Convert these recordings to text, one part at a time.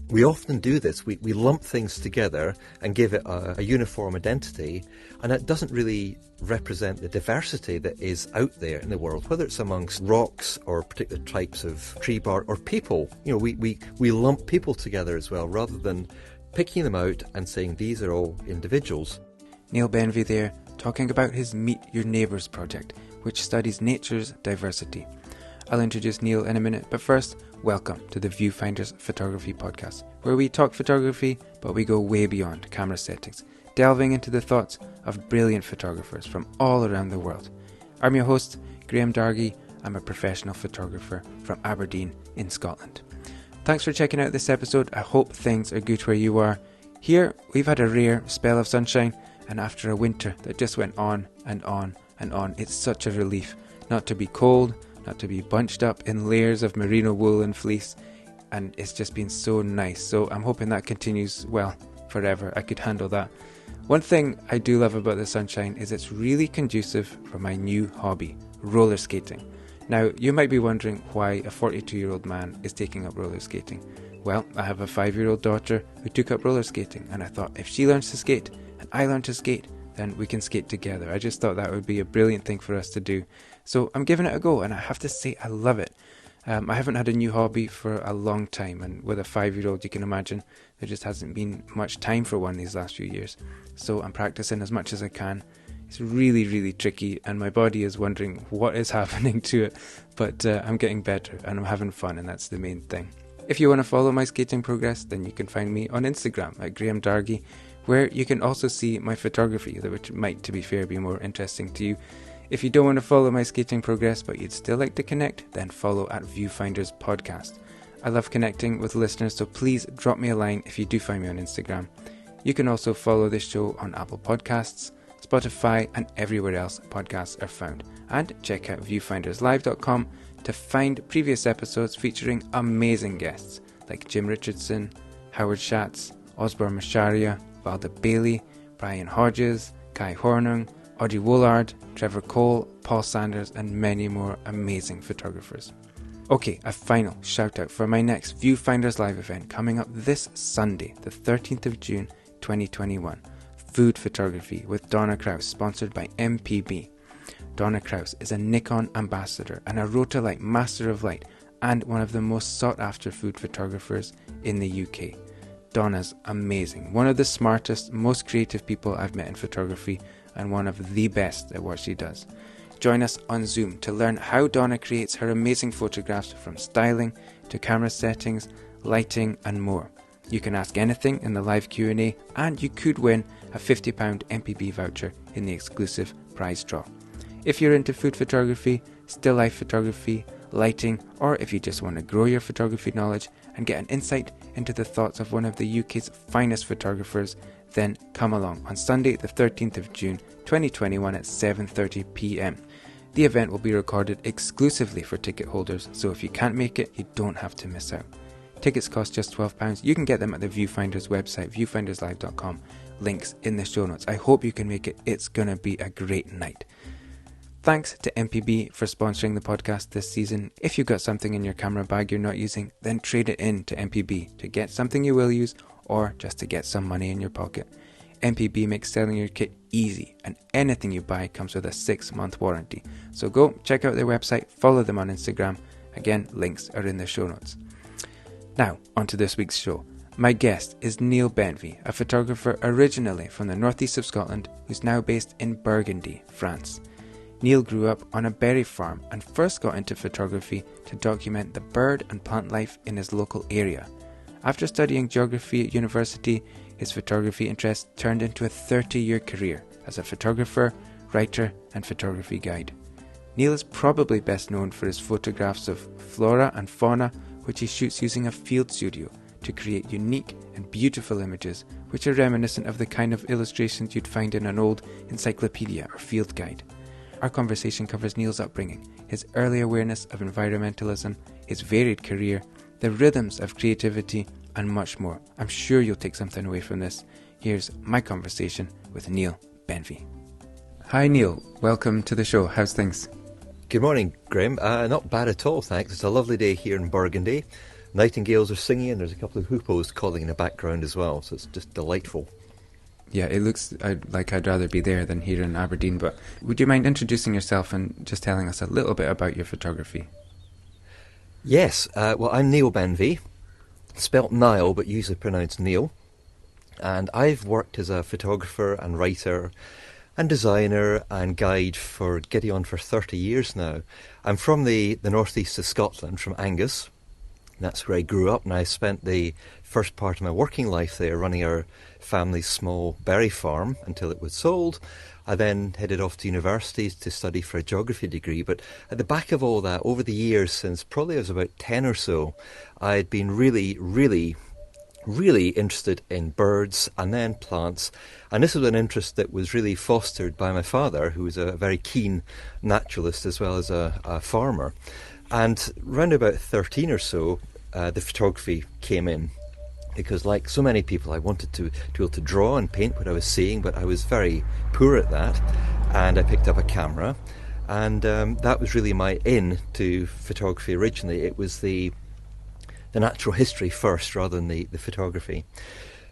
We often do this. We lump things together and give it a uniform identity, and it doesn't really represent the diversity that is out there in the world, whether it's amongst rocks or particular types of tree bark or people. You know, we lump people together as well, rather than picking them out and saying these are all individuals. Niall Benvie there, talking about his Meet Your Neighbours project, which studies nature's diversity. I'll introduce Niall in a minute, but first, welcome to the Viewfinders Photography Podcast, where we talk photography, but we go way beyond camera settings, delving into the thoughts of brilliant photographers from all around the world. I'm your host, Graham Dargy. I'm a professional photographer from Aberdeen in Scotland. Thanks for checking out this episode. I hope things are good where you are. Here, we've had a rare spell of sunshine, and after a winter that just went on and on and on, it's such a relief not to be cold, not to be bunched up in layers of merino wool and fleece, and it's just been so nice. So I'm hoping that continues, well, forever. I could handle that. One thing I do love about the sunshine is it's really conducive for my new hobby, roller skating. Now, you might be wondering why a 42-year-old man is taking up roller skating. Well, I have a 5-year-old daughter who took up roller skating, and I thought if she learns to skate and I learn to skate, then we can skate together. I just thought that would be a brilliant thing for us to do. So I'm giving it a go, and I have to say I love it. I haven't had a new hobby for a long time, and with a 5-year-old, you can imagine there just hasn't been much time for one these last few years. So I'm practicing as much as I can. It's really, really tricky, and my body is wondering what is happening to it, but I'm getting better, and I'm having fun, and that's the main thing. If you want to follow my skating progress, then you can find me on Instagram at Graham Dargy, where you can also see my photography, which might, to be fair, be more interesting to you. If you don't want to follow my skating progress, but you'd still like to connect, then follow at Viewfinders Podcast. I love connecting with listeners, so please drop me a line if you do find me on Instagram. You can also follow this show on Apple Podcasts, Spotify, and everywhere else podcasts are found. And check out viewfinderslive.com to find previous episodes featuring amazing guests like Jim Richardson, Howard Schatz, Osborne Macharia, Valda Bailey, Brian Hodges, Kai Hornung, Audrey Woolard, Trevor Cole, Paul Sanders, and many more amazing photographers. Okay, a final shout out for my next Viewfinders Live event coming up this Sunday, the 13th of June 2021. Food Photography with Donna Kraus, sponsored by MPB. Donna Kraus is a Nikon ambassador and a Rotalight Master of Light, and one of the most sought after food photographers in the UK. Donna's amazing, one of the smartest, most creative people I've met in photography, and one of the best at what she does. Join us on Zoom to learn how Donna creates her amazing photographs, from styling to camera settings, lighting, and more. You can ask anything in the live Q&A, and you could win a £50 MPB voucher in the exclusive prize draw. If you're into food photography, still life photography, lighting, or if you just want to grow your photography knowledge and get an insight into the thoughts of one of the UK's finest photographers, then come along on Sunday the 13th of June 2021 at 7:30pm. The event will be recorded exclusively for ticket holders, so if you can't make it, you don't have to miss out. Tickets cost just £12. You can get them at the Viewfinders website, viewfinderslive.com. Links in the show notes. I hope you can make it. It's going to be a great night. Thanks to MPB for sponsoring the podcast this season. If you've got something in your camera bag you're not using, then trade it in to MPB to get something you will use, or just to get some money in your pocket. MPB makes selling your kit easy, and anything you buy comes with a 6-month warranty. So go check out their website, follow them on Instagram. Again, links are in the show notes. Now, on to this week's show. My guest is Niall Benvie, a photographer originally from the northeast of Scotland, who's now based in Burgundy, France. Niall grew up on a berry farm and first got into photography to document the bird and plant life in his local area. After studying geography at university, his photography interest turned into a 30-year career as a photographer, writer, and photography guide. Niall is probably best known for his photographs of flora and fauna, which he shoots using a field studio to create unique and beautiful images which are reminiscent of the kind of illustrations you'd find in an old encyclopaedia or field guide. Our conversation covers Niall's upbringing, his early awareness of environmentalism, his varied career, the rhythms of creativity, and much more. I'm sure you'll take something away from this. Here's my conversation with Niall Benvie. Hi Niall, welcome to the show. How's things? Good morning, Graham. Not bad at all, thanks. It's a lovely day here in Burgundy. nightingales are singing, and there's a couple of hoopoes calling in the background as well, so it's just delightful. Yeah, it looks like I'd rather be there than here in Aberdeen, but would you mind introducing yourself and just telling us a little bit about your photography? Yes, well, I'm Niall Benvie, spelt Niall but usually pronounced Neil, and I've worked as a photographer and writer and designer and guide for getting on for 30 years now. I'm from the northeast of Scotland, from Angus. That's where I grew up, and I spent the first part of my working life there running our family's small berry farm until it was sold. I then headed off to university to study for a geography degree, but at the back of all that, over the years, since probably I was about 10 or so, I'd been really interested in birds and then plants, and this was an interest that was really fostered by my father, who was a very keen naturalist as well as a farmer. And round about 13 or so, the photography came in, because like so many people, I wanted to be able to draw and paint what I was seeing, but I was very poor at that, and I picked up a camera, and that was really my in to photography originally. It was the natural history first rather than the photography.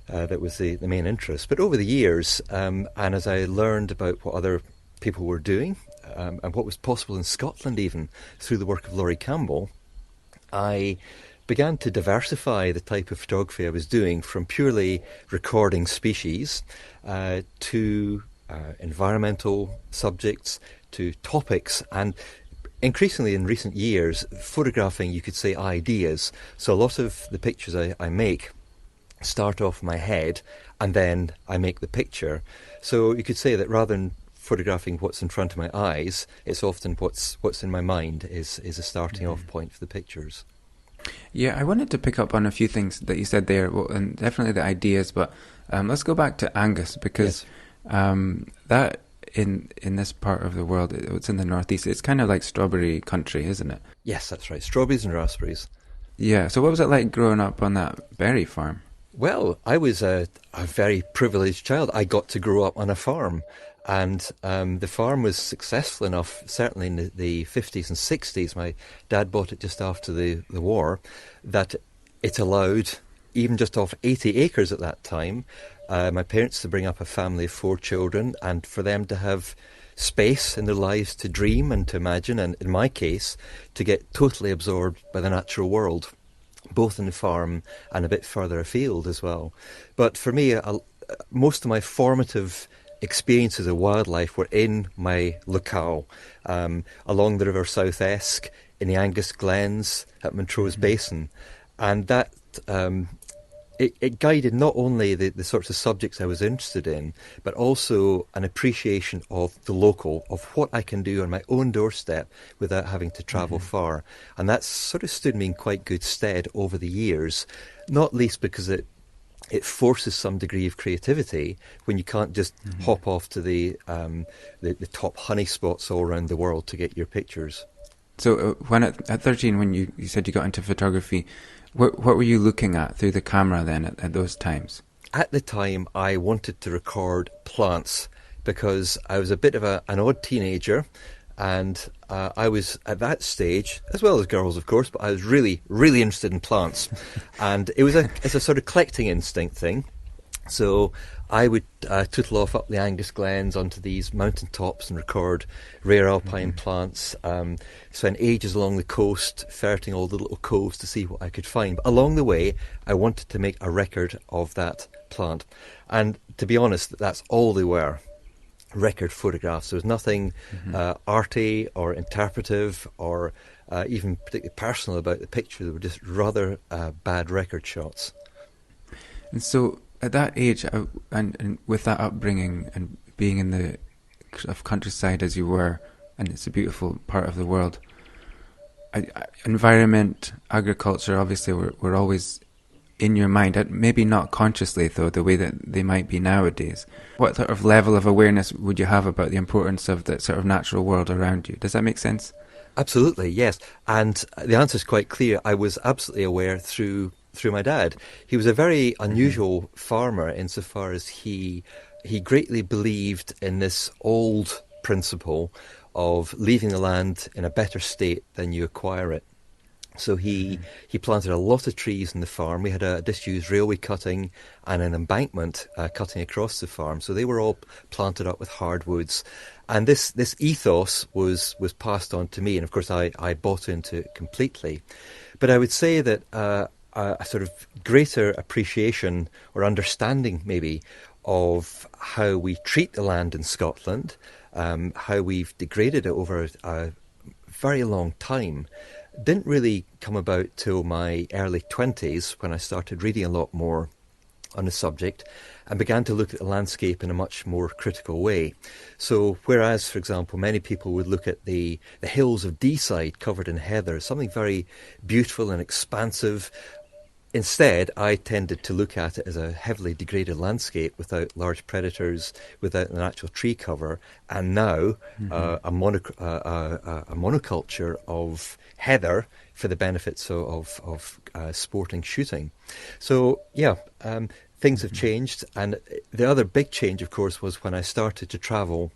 That was the main interest. But over the years, and as I learned about what other people were doing, and what was possible in Scotland even, through the work of Laurie Campbell, I began to diversify the type of photography I was doing, from purely recording species to environmental subjects, to topics, and increasingly in recent years, photographing, you could say, ideas. So a lot of the pictures I make start off in my head, and then I make the picture. So you could say that rather than photographing what's in front of my eyes, it's often what's in my mind is a starting off point for the pictures. Yeah, I wanted to pick up on a few things that you said there, well, and definitely the ideas, but let's go back to Angus, because that in this part of the world, it's in the northeast, it's kind of like strawberry country, isn't it? Yes, that's right, strawberries and raspberries. Yeah, so what was it like growing up on that berry farm? Well, I was a very privileged child. I got to grow up on a farm, and the farm was successful enough, certainly in the 50s and 60s. My dad bought it just after the war, that it allowed, even just off 80 acres at that time, my parents to bring up a family of 4 children, and for them to have space in their lives to dream and to imagine, and in my case, to get totally absorbed by the natural world, both in the farm and a bit further afield as well. But for me, most of my formative experiences of wildlife were in my locale, along the River South Esk, in the Angus Glens, at Montrose Basin, and that it guided not only the sorts of subjects I was interested in, but also an appreciation of the local, of what I can do on my own doorstep without having to travel far. And that's sort of stood me in quite good stead over the years, not least because it forces some degree of creativity when you can't just hop off to the top honey spots all around the world to get your pictures. So when at 13, when you said you got into photography, what were you looking at through the camera then at those times? At the time, I wanted to record plants because I was a bit of an odd teenager, and I was at that stage, as well as girls of course, but I was really interested in plants. And it was it's a sort of collecting instinct thing. So I would tootle off up the Angus Glens onto these mountain tops and record rare alpine plants. Spent ages along the coast ferreting all the little coves to see what I could find. But along the way, I wanted to make a record of that plant. And to be honest, that's all they were. Record photographs. There was nothing arty or interpretive or even particularly personal about the picture. They were just rather bad record shots. And so at that age, and with that upbringing and being in the countryside as you were, and it's a beautiful part of the world, environment, agriculture, obviously were always in your mind, maybe not consciously though, the way that they might be nowadays. What sort of level of awareness would you have about the importance of the sort of natural world around you? Does that make sense? Absolutely, yes. And the answer is quite clear. I was absolutely aware through my dad. He was a very unusual farmer insofar as he greatly believed in this old principle of leaving the land in a better state than you acquire it. So he planted a lot of trees in the farm. We had a disused railway cutting and an embankment cutting across the farm. So they were all planted up with hardwoods. And this ethos was passed on to me. And of course, I bought into it completely. But I would say that a sort of greater appreciation or understanding maybe of how we treat the land in Scotland, how we've degraded it over a very long time, didn't really come about till my early 20s when I started reading a lot more on the subject and began to look at the landscape in a much more critical way. So whereas, for example, many people would look at the hills of Deeside covered in heather, something very beautiful and expansive, instead, I tended to look at it as a heavily degraded landscape without large predators, without an actual tree cover, and now a monoculture of heather for the benefits of sporting shooting. So, things have changed. And the other big change, of course, was when I started to travel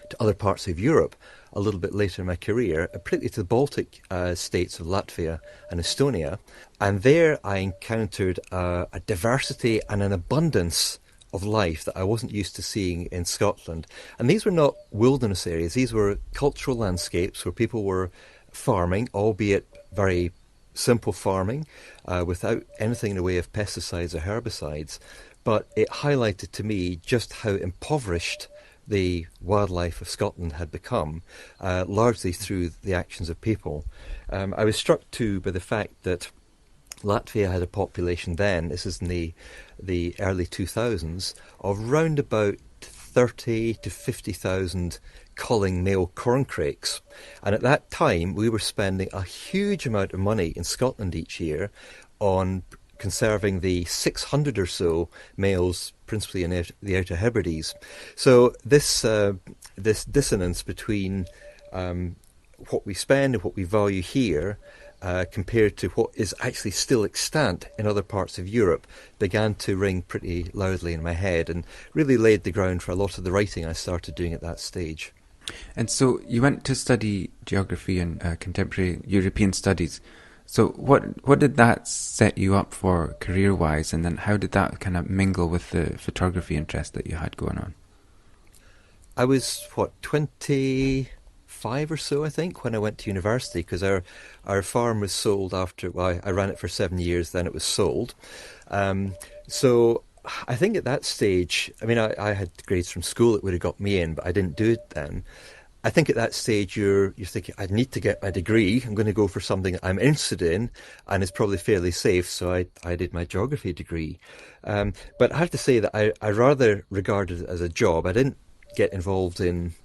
to other parts of Europe a little bit later in my career, particularly to the Baltic states of Latvia and Estonia. And there I encountered a diversity and an abundance of life that I wasn't used to seeing in Scotland. And these were not wilderness areas. These were cultural landscapes where people were farming, albeit very simple farming, without anything in the way of pesticides or herbicides. But it highlighted to me just how impoverished the wildlife of Scotland had become, largely through the actions of people. I was struck too by the fact that Latvia had a population then, this is in the early 2000s, of round about 30 to 50,000 culling male corncrakes. And at that time, we were spending a huge amount of money in Scotland each year on conserving the 600 or so males, principally in the Outer Hebrides. So this dissonance between what we spend and what we value here compared to what is actually still extant in other parts of Europe began to ring pretty loudly in my head and really laid the ground for a lot of the writing I started doing at that stage. And so you went to study geography and contemporary European studies. So what did that set you up for career-wise, and then how did that kind of mingle with the photography interest that you had going on? I was, 25 or so, I think, when I went to university, because our farm was sold after, well, I ran it for 7 years, then it was sold. So I think at that stage, I mean, I had grades from school that would have got me in, but I didn't do it then. I think at that stage you're thinking, I need to get my degree. I'm going to go for something that I'm interested in, and it's probably fairly safe. So I did my geography degree. But I have to say that I rather regarded it as a job. I didn't get involved in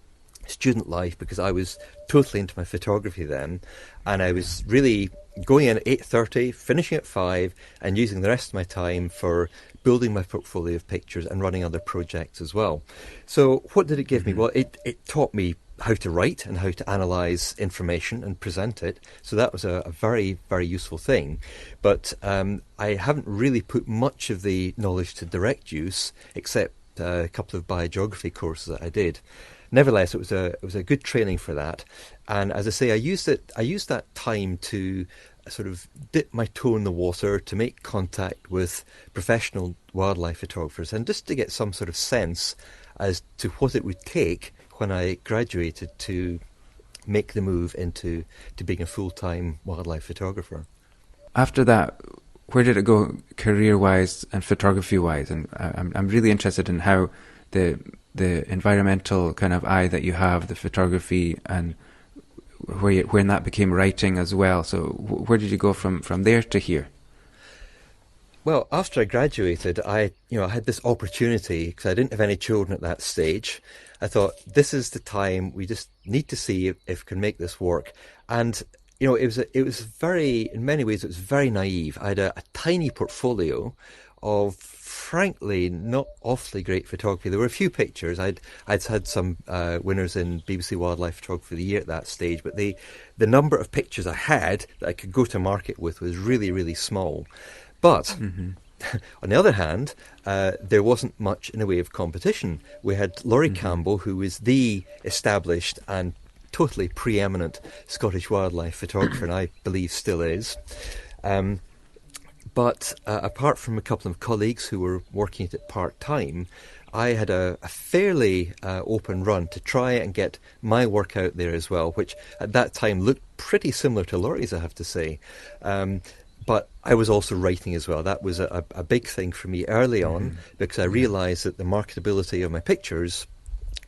student life because I was totally into my photography then, and I was really going in at 8:30, finishing at 5, and using the rest of my time for building my portfolio of pictures and running other projects as well. So what did it give me? Well, it taught me how to write and how to analyse information and present it. So that was a very, very useful thing. But I haven't really put much of the knowledge to direct use, except a couple of biogeography courses that I did. Nevertheless, it was a good training for that. And as I say, I used that time to sort of dip my toe in the water, to make contact with professional wildlife photographers, and just to get some sort of sense as to what it would take when I graduated to make the move into being a full-time wildlife photographer. After that, where did it go career-wise and photography-wise? And I'm really interested in how the environmental kind of eye that you have, the photography, and when that became writing as well. So where did you go from there to here? Well, after I graduated, I had this opportunity because I didn't have any children at that stage. I thought, this is the time, we just need to see if we can make this work. And it was very, in many ways, it was very naive. I had a tiny portfolio of, frankly, not awfully great photography. There were a few pictures. I'd had some winners in BBC Wildlife Photography of the Year at that stage, but the number of pictures I had that I could go to market with was really, really small. But on the other hand, there wasn't much in the way of competition. We had Laurie Campbell, who was the established and totally preeminent Scottish wildlife photographer, and I believe still is. But apart from a couple of colleagues who were working at it part-time, I had a fairly open run to try and get my work out there as well, which at that time looked pretty similar to Laurie's, I have to say. But I was also writing as well. That was a big thing for me early on, because I realised that the marketability of my pictures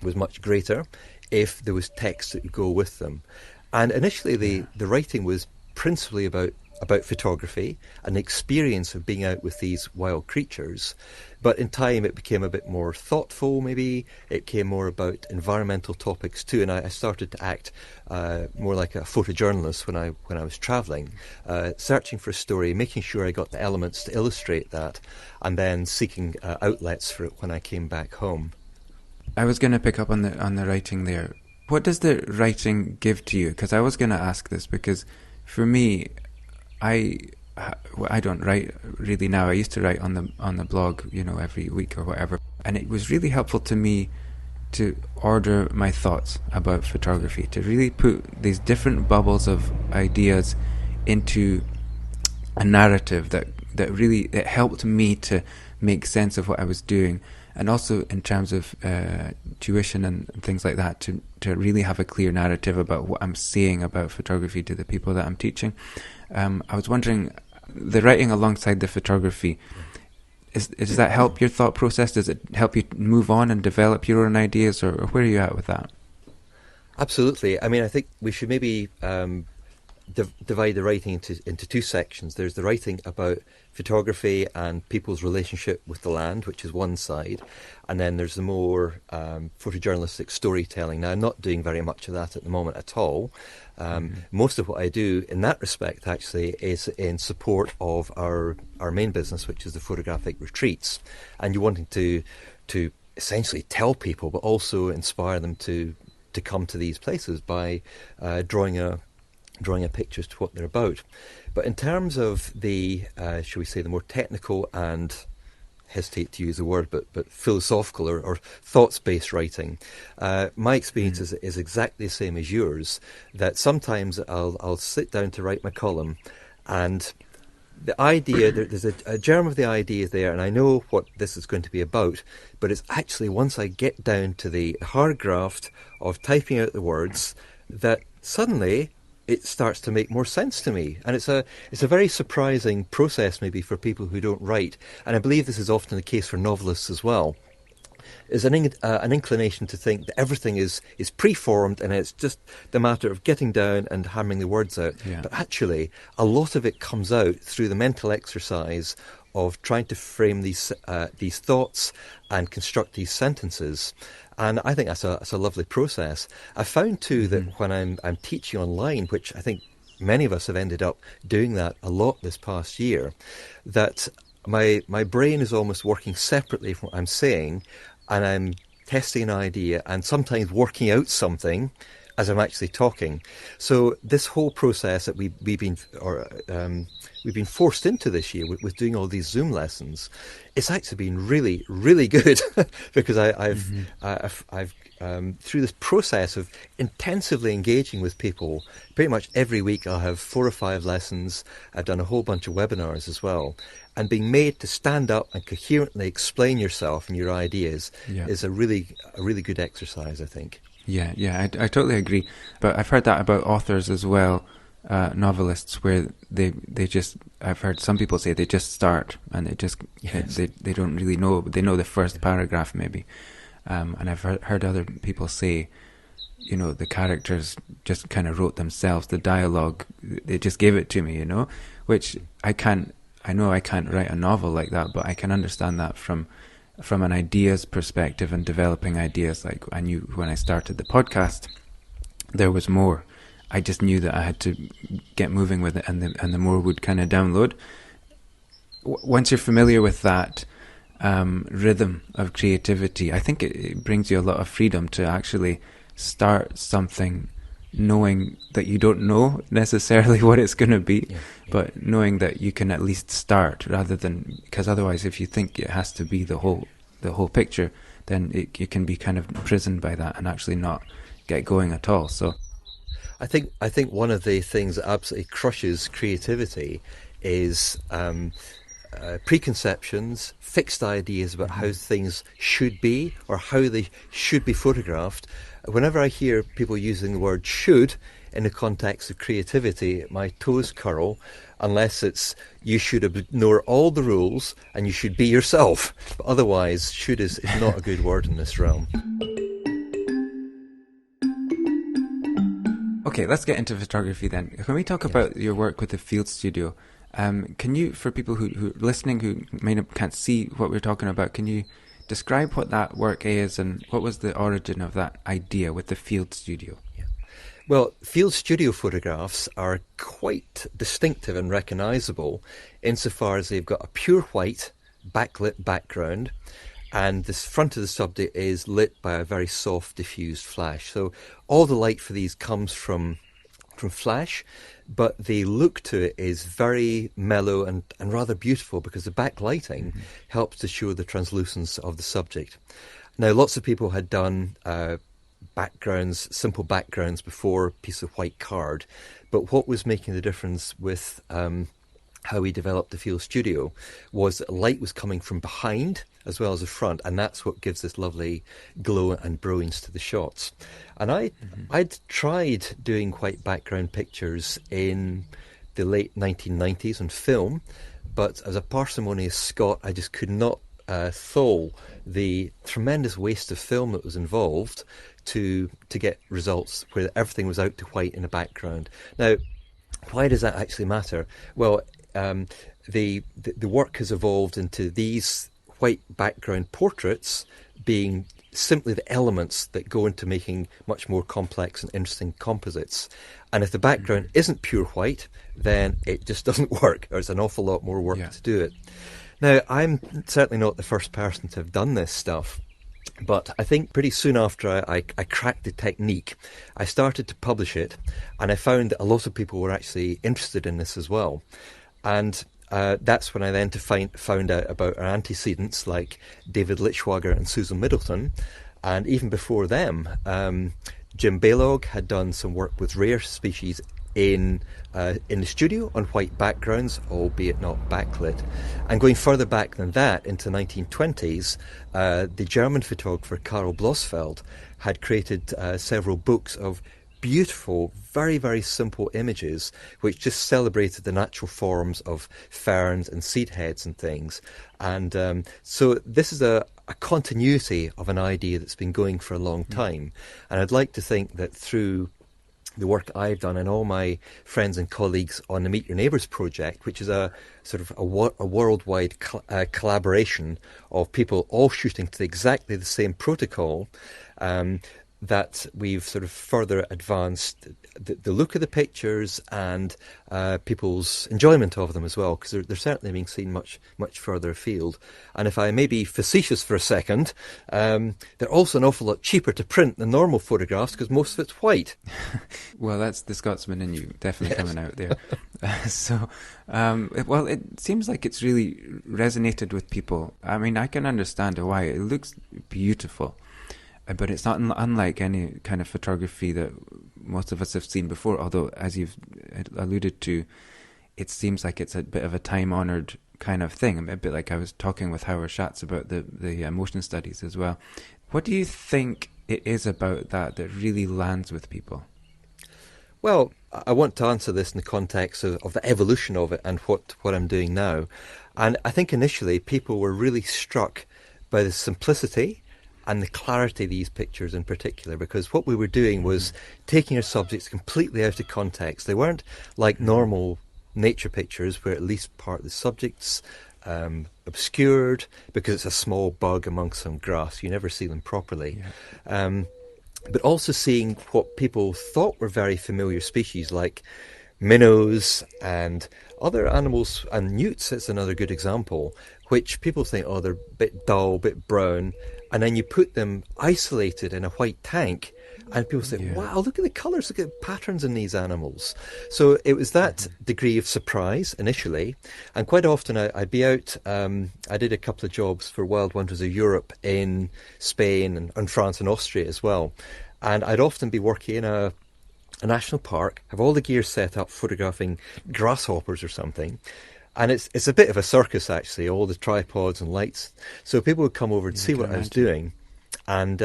was much greater if there was text that would go with them. And initially the writing was principally about photography and the experience of being out with these wild creatures. But in time it became a bit more thoughtful, maybe. It became more about environmental topics too, and I started to act more like a photojournalist when I was travelling, searching for a story, making sure I got the elements to illustrate that, and then seeking outlets for it when I came back home. I was going to pick up on the writing there. What does the writing give to you? Because I was going to ask this, because for me, I don't write really now. I used to write on the blog, every week or whatever, and it was really helpful to me to order my thoughts about photography, to really put these different bubbles of ideas into a narrative that really it helped me to make sense of what I was doing, and also in terms of tuition and things like that, to really have a clear narrative about what I'm saying about photography to the people that I'm teaching. I was wondering, the writing alongside the photography, does that help your thought process? Does it help you move on and develop your own ideas, or where are you at with that? Absolutely. I mean, I think we should maybe divide the writing into two sections. There's the writing about photography and people's relationship with the land, which is one side, and then there's the more photojournalistic storytelling. Now, I'm not doing very much of that at the moment at all. Most of what I do in that respect actually is in support of our main business, which is the photographic retreats, and you're wanting to essentially tell people, but also inspire them to come to these places by drawing a picture to what they're about. But in terms of the, shall we say, the more technical and, hesitate to use the word, but philosophical or thoughts-based writing, my experience is exactly the same as yours, that sometimes I'll sit down to write my column, and the idea, there's a germ of the idea there, and I know what this is going to be about, but it's actually once I get down to the hard graft of typing out the words that suddenly it starts to make more sense to me. And it's a very surprising process maybe for people who don't write, and I believe this is often the case for novelists as well. Is an inclination to think that everything is preformed and it's just the matter of getting down and hammering the words out. Yeah. But actually, a lot of it comes out through the mental exercise of trying to frame these thoughts and construct these sentences. And I think that's a lovely process. I found too that when I'm teaching online, which I think many of us have ended up doing that a lot this past year, that my brain is almost working separately from what I'm saying, and I'm testing an idea and sometimes working out something as I'm actually talking. So this whole process that we've been forced into this year with doing all these Zoom lessons, it's actually been really, really good because I've through this process of intensively engaging with people, pretty much every week I'll have 4 or 5 lessons. I've done a whole bunch of webinars as well, and being made to stand up and coherently explain yourself and your ideas is a really good exercise, I think. Yeah, I totally agree. But I've heard that about authors as well, novelists, where they just, I've heard some people say they just start and they don't really know, but they know the first paragraph maybe. And I've heard other people say, the characters just kind of wrote themselves, the dialogue, they just gave it to me, which I know I can't write a novel like that, but I can understand that from an ideas perspective and developing ideas. Like I knew when I started the podcast, there was more. I just knew that I had to get moving with it, and the more would kind of download. Once you're familiar with that rhythm of creativity, I think it brings you a lot of freedom to actually start something knowing that you don't know necessarily what it's going to be, but knowing that you can at least start, rather than, because otherwise if you think it has to be the whole picture, then you can be kind of imprisoned by that and actually not get going at all. So I think one of the things that absolutely crushes creativity is preconceptions, fixed ideas about how things should be or how they should be photographed. Whenever I hear people using the word should in the context of creativity, my toes curl, unless it's you should ignore all the rules and you should be yourself. But otherwise, should is not a good word in this realm. Okay, let's get into photography then. Can we talk about your work with the field studio? Can you, for people who are listening who can't see what we're talking about, can you describe what that work is and what was the origin of that idea with the field studio? Yeah. Well, field studio photographs are quite distinctive and recognisable insofar as they've got a pure white backlit background, and the front of the subject is lit by a very soft diffused flash. So all the light for these comes from flash, but the look to it is very mellow and rather beautiful because the backlighting helps to show the translucence of the subject. Now, lots of people had done simple backgrounds before, a piece of white card, but what was making the difference with how we developed the field studio was that light was coming from behind as well as the front, and that's what gives this lovely glow and brilliance to the shots. And I'd tried doing white background pictures in the late 1990s on film, but as a parsimonious Scot, I just could not thole the tremendous waste of film that was involved to get results where everything was out to white in the background. Now, why does that actually matter? Well, the work has evolved into these white background portraits being simply the elements that go into making much more complex and interesting composites. And if the background isn't pure white, then it just doesn't work, or it's an awful lot more work to do it. Now, I'm certainly not the first person to have done this stuff, but I think pretty soon after I cracked the technique, I started to publish it, and I found that a lot of people were actually interested in this as well. And that's when I then found out about our antecedents like David Lichwager and Susan Middleton. And even before them, Jim Balog had done some work with rare species in the studio on white backgrounds, albeit not backlit. And going further back than that, into the 1920s, the German photographer Karl Blossfeld had created several books of beautiful, very, very simple images which just celebrated the natural forms of ferns and seed heads and things. And so this is a continuity of an idea that's been going for a long time. And I'd like to think that through the work I've done and all my friends and colleagues on the Meet Your Neighbours project, which is a sort of a worldwide collaboration of people all shooting to exactly the same protocol, that we've sort of further advanced the look of the pictures and people's enjoyment of them as well, because they're certainly being seen much further afield. And if I may be facetious for a second, they're also an awful lot cheaper to print than normal photographs because most of it's white. Well, that's the Scotsman in you definitely coming out there. Well, it seems like it's really resonated with people. I mean, I can understand why. It looks beautiful. But it's not unlike any kind of photography that most of us have seen before, although, as you've alluded to, it seems like it's a bit of a time-honoured kind of thing, a bit like I was talking with Howard Schatz about the motion studies as well. What do you think it is about that really lands with people? Well, I want to answer this in the context of the evolution of it and what I'm doing now. And I think initially people were really struck by the simplicity and the clarity of these pictures in particular, because what we were doing was taking our subjects completely out of context. They weren't like normal nature pictures where at least part of the subject's obscured because it's a small bug amongst some grass. You never see them properly. Yeah. But also seeing what people thought were very familiar species like minnows and other animals, and newts is another good example, which people think, oh, they're a bit dull, a bit brown, and then you put them isolated in a white tank and people say, wow, look at the colours, look at the patterns in these animals. So it was that degree of surprise initially, and quite often I'd be out, I did a couple of jobs for Wild Wonders of Europe in Spain and France and Austria as well, and I'd often be working in a a national park, have all the gear set up photographing grasshoppers or something. And it's a bit of a circus, actually, all the tripods and lights. So people would come over and see what I was doing and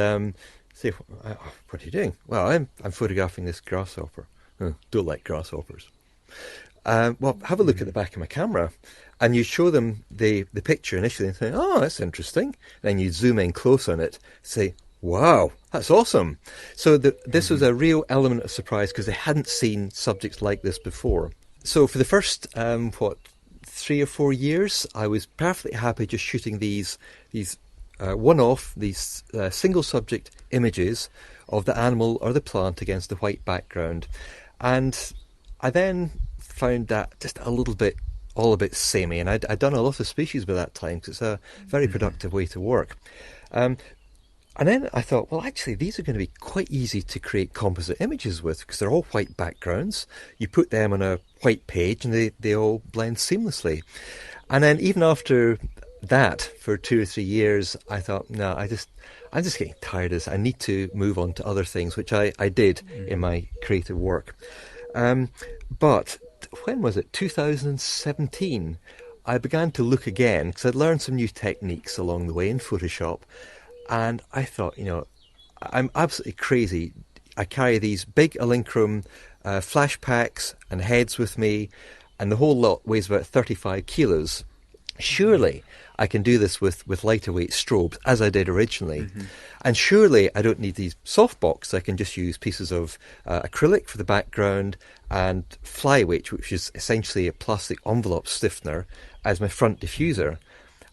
say, what are you doing? Well, I'm photographing this grasshopper. Oh, don't like grasshoppers. Well, have a look at the back of my camera. And you show them the picture initially and say, oh, that's interesting. And then you zoom in close on it, say, wow, that's awesome. So this was a real element of surprise because they hadn't seen subjects like this before. So for the first, 3 or 4 years, I was perfectly happy just shooting these one-off, these single subject images of the animal or the plant against the white background. And I then found that just all a bit samey, and I'd done a lot of species by that time because it's a very productive way to work. And then I thought, well, actually, these are going to be quite easy to create composite images with because they're all white backgrounds. You put them on a white page and they all blend seamlessly. And then even after that, for 2 or 3 years, I thought, no, I'm just getting tired of this. I need to move on to other things, which I did in my creative work. But when was it? 2017, I began to look again because I'd learned some new techniques along the way in Photoshop. And I thought, I'm absolutely crazy. I carry these big Alincrum flash packs and heads with me, and the whole lot weighs about 35 kilos. Surely I can do this with lighter weight strobes, as I did originally. And surely I don't need these softbox. I can just use pieces of acrylic for the background and flyweight, which is essentially a plastic envelope stiffener, as my front diffuser.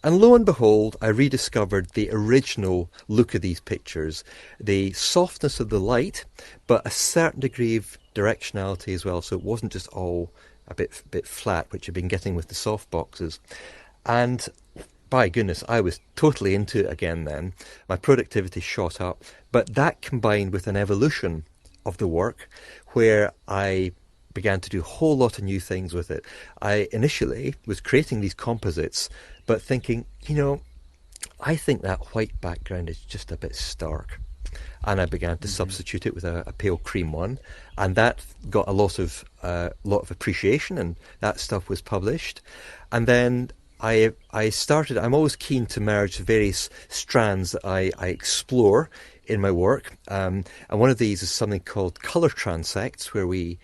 And lo and behold, I rediscovered the original look of these pictures, the softness of the light, but a certain degree of directionality as well. So it wasn't just all a bit flat, which I've been getting with the soft boxes. And by goodness, I was totally into it again then. My productivity shot up. But that combined with an evolution of the work where I began to do a whole lot of new things with it. I initially was creating these composites, but thinking, I think that white background is just a bit stark. And I began to substitute it with a pale cream one, and that got a lot of appreciation, and that stuff was published. And then I'm always keen to merge various strands that I explore in my work, and one of these is something called colour transects, where we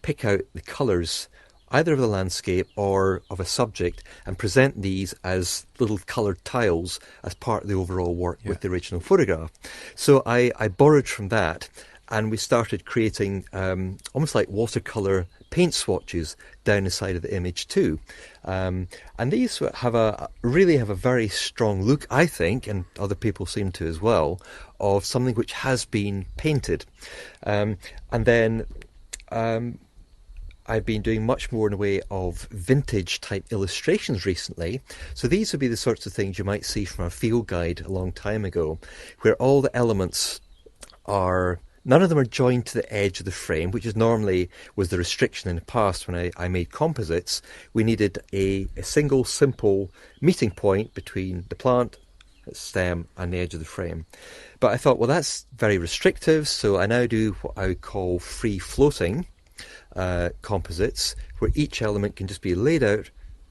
pick out the colours either of the landscape or of a subject and present these as little coloured tiles as part of the overall work with the original photograph. So I borrowed from that, and we started creating almost like watercolour paint swatches down the side of the image too. And these have a very strong look, I think, and other people seem to as well, of something which has been painted. And then I've been doing much more in the way of vintage type illustrations recently. So these would be the sorts of things you might see from a field guide a long time ago, where all the elements none of them are joined to the edge of the frame, which was the restriction in the past when I made composites. We needed a single simple meeting point between the plant, its stem, and the edge of the frame. But I thought, well, that's very restrictive, so I now do what I would call free floating composites, where each element can just be laid out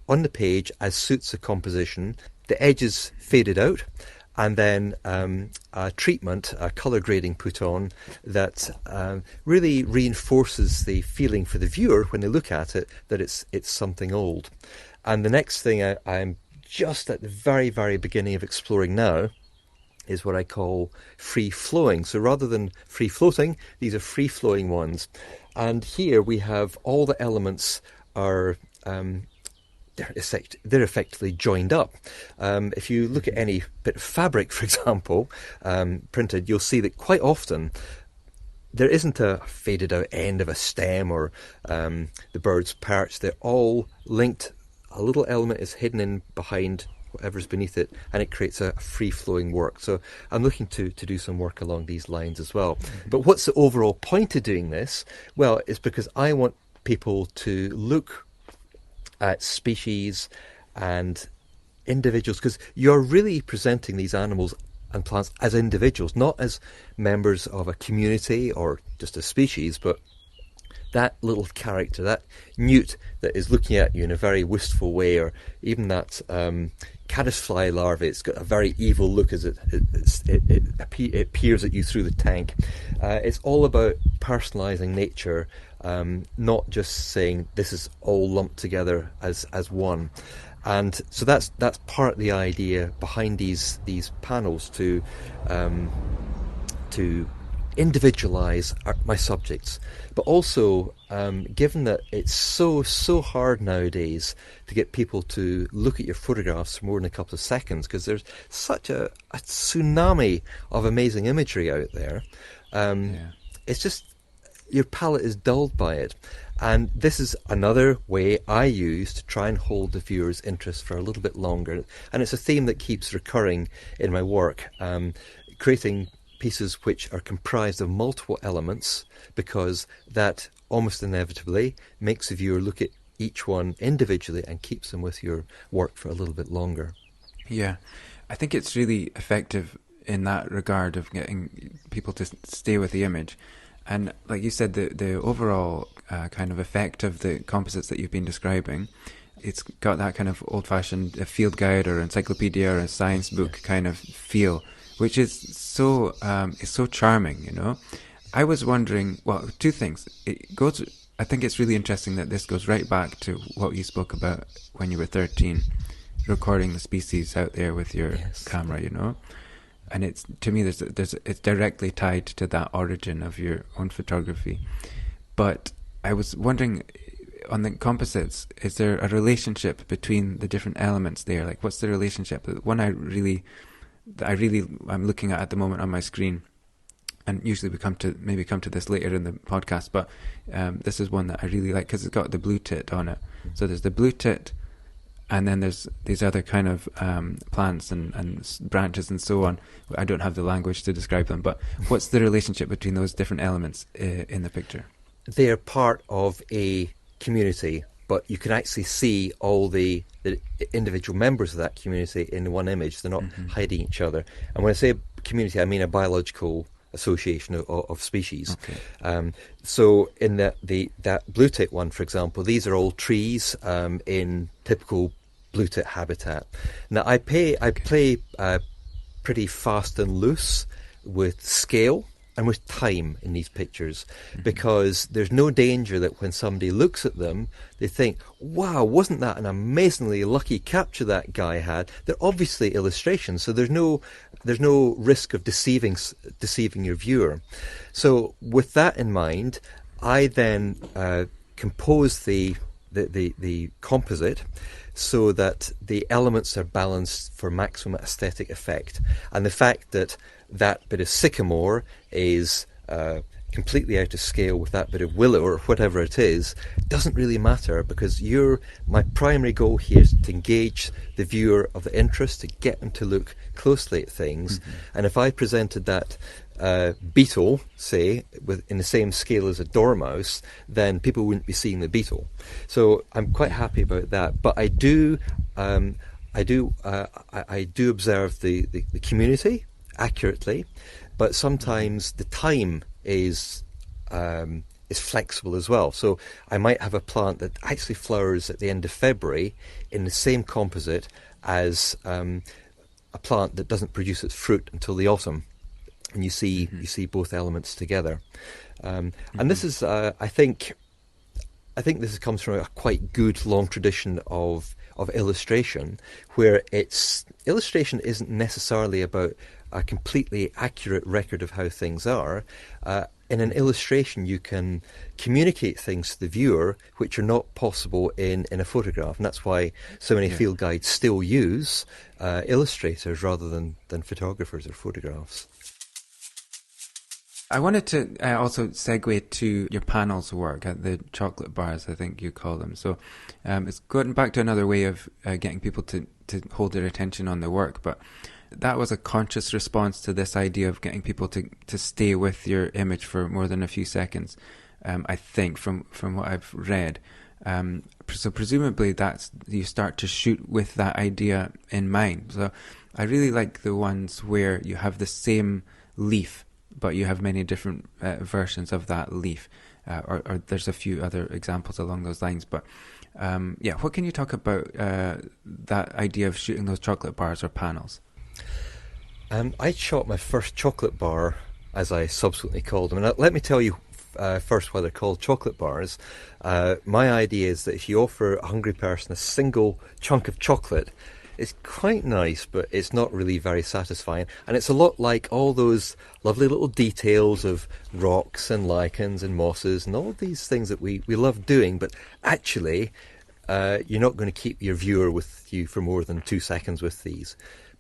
on the page as suits the composition, the edges faded out, and then a treatment, a colour grading put on that really reinforces the feeling for the viewer when they look at it that it's something old. And the next thing I'm just at the very, very beginning of exploring now is what I call free flowing. So rather than free floating, these are free flowing ones. And here we have all the elements are they're effectively joined up. If you look at any bit of fabric, for example, printed, you'll see that quite often there isn't a faded out end of a stem or the bird's perch. They're all linked. A little element is hidden in behind whatever's beneath it, and it creates a free-flowing work. So I'm looking to do some work along these lines as well. But what's the overall point of doing this? Well, it's because I want people to look at species and individuals, because you're really presenting these animals and plants as individuals, not as members of a community or just a species, but that little character, that newt that is looking at you in a very wistful way, or even that caddisfly larvae, it's got a very evil look as it peers at you through the tank. It's all about personalising nature, not just saying this is all lumped together as one. And so that's part of the idea behind these panels, to individualize my subjects, but also given that it's so hard nowadays to get people to look at your photographs for more than a couple of seconds, because there's such a tsunami of amazing imagery out there. It's just your palate is dulled by it. And this is another way I use to try and hold the viewer's interest for a little bit longer. And it's a theme that keeps recurring in my work, creating pieces which are comprised of multiple elements, because that almost inevitably makes the viewer look at each one individually and keeps them with your work for a little bit longer. Yeah, I think it's really effective in that regard of getting people to stay with the image. And like you said, the overall kind of effect of the composites that you've been describing, it's got that kind of old-fashioned field guide or encyclopaedia or a science book kind of feel, which is so charming, you know. I was wondering, well, two things. I think it's really interesting that this goes right back to what you spoke about when you were 13, recording the species out there with your camera, you know. And it's, to me, it's directly tied to that origin of your own photography. But I was wondering, on the composites, is there a relationship between the different elements there? Like, what's the relationship? The one I'm looking at the moment on my screen, and usually we come to this later in the podcast, but this is one that I really like because it's got the blue tit on it. So there's the blue tit, and then there's these other kind of plants and branches and so on. I don't have the language to describe them, but what's the relationship between those different elements in the picture? They're part of a community, but you can actually see all the individual members of that community in one image. They're not hiding each other. And when I say community, I mean a biological association of species. Okay. So in that blue tit one, for example, these are all trees in typical blue tit habitat. Now I play pretty fast and loose with scale and with time in these pictures, because there's no danger that when somebody looks at them, they think, wow, wasn't that an amazingly lucky capture that guy had? They're obviously illustrations, so there's no risk of deceiving your viewer. So with that in mind, I then compose the composite so that the elements are balanced for maximum aesthetic effect. And the fact that bit of sycamore is completely out of scale with that bit of willow or whatever it is doesn't really matter, because my primary goal here is to engage the viewer of the interest, to get them to look closely at things. And if I presented that beetle, say, in the same scale as a dormouse, then people wouldn't be seeing the beetle. So I'm quite happy about that. But I do observe the community accurately, but sometimes the time is flexible as well. So I might have a plant that actually flowers at the end of February in the same composite as a plant that doesn't produce its fruit until the autumn, and you see both elements together. And this is I think this comes from a quite good long tradition of illustration, where illustration isn't necessarily about a completely accurate record of how things are. In an illustration, you can communicate things to the viewer which are not possible in a photograph, and that's why so many field guides still use illustrators rather than photographers or photographs. I wanted to also segue to your panels work at the chocolate bars, I think you call them. So it's going back to another way of getting people to hold their attention on their work, but that was a conscious response to this idea of getting people to stay with your image for more than a few seconds, I think, from what I've read. So presumably you start to shoot with that idea in mind. So I really like the ones where you have the same leaf, but you have many different versions of that leaf. Or there's a few other examples along those lines. But what can you talk about that idea of shooting those chocolate bars or panels? I shot my first chocolate bar, as I subsequently called them. And let me tell you first why they're called chocolate bars. My idea is that if you offer a hungry person a single chunk of chocolate, it's quite nice, but it's not really very satisfying. And it's a lot like all those lovely little details of rocks and lichens and mosses and all these things that we love doing, but actually you're not going to keep your viewer with you for more than 2 seconds with these.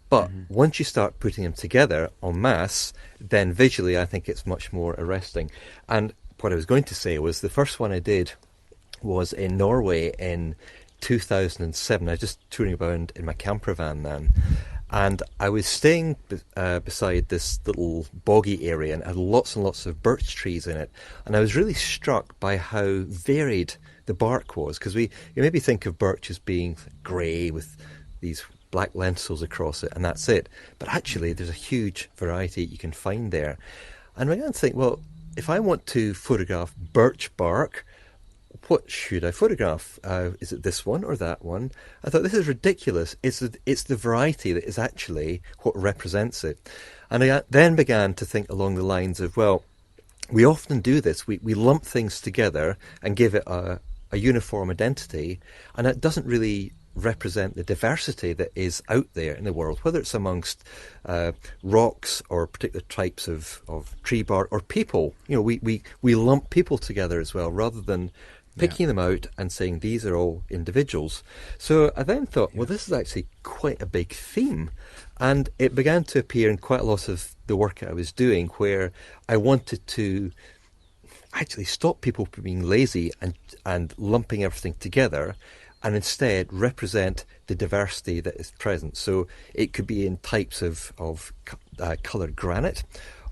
But once you start putting them together en masse, then visually I think it's much more arresting. And what I was going to say was the first one I did was in Norway in 2007. I was just touring around in my camper van then, and I was staying beside this little boggy area and had lots and lots of birch trees in it, and I was really struck by how varied the bark was, because you maybe think of birch as being grey with these black lentils across it and that's it, but actually there's a huge variety you can find there. And I began to think, well, if I want to photograph birch bark, what should I photograph? Is it this one or that one? I thought, this is ridiculous. It's the variety that is actually what represents it. And I then began to think along the lines of, well, we often do this. We lump things together and give it a uniform identity, and it doesn't really represent the diversity that is out there in the world, whether it's amongst rocks or particular types of tree bark or people. You know, we lump people together as well, rather than picking them out and saying these are all individuals. So I then thought, well, this is actually quite a big theme. And it began to appear in quite a lot of the work I was doing, where I wanted to actually stop people from being lazy and lumping everything together, and instead represent the diversity that is present. So it could be in types of coloured granite,